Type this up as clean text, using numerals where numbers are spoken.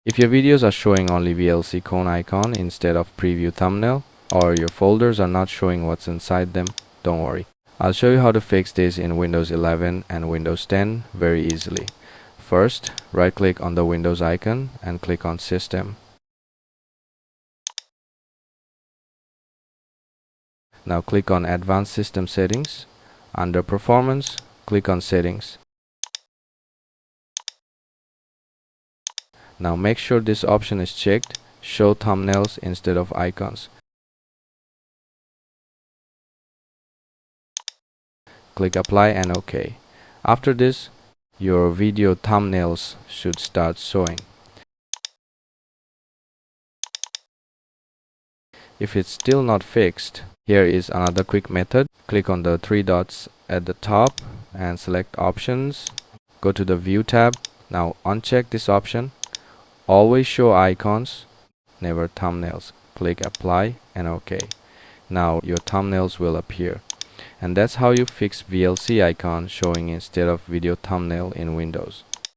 If your videos are showing only VLC cone icon instead of preview thumbnail, or your folders are not showing what's inside them, don't worry. I'll show you how to fix this in Windows 11 and Windows 10 very easily. First, right click on the Windows icon and click on System. Now click on Advanced System Settings. Under Performance, click on Settings. Now make sure this option is checked, Show Thumbnails instead of icons. Click Apply and OK. After this, your video thumbnails should start showing. If it's still not fixed, here is another quick method. Click on the three dots at the top and select Options. Go to the View tab. Now uncheck this option. Always show icons, never thumbnails. Click Apply and OK. Now your thumbnails will appear. And that's how you fix VLC icon showing instead of video thumbnail in Windows.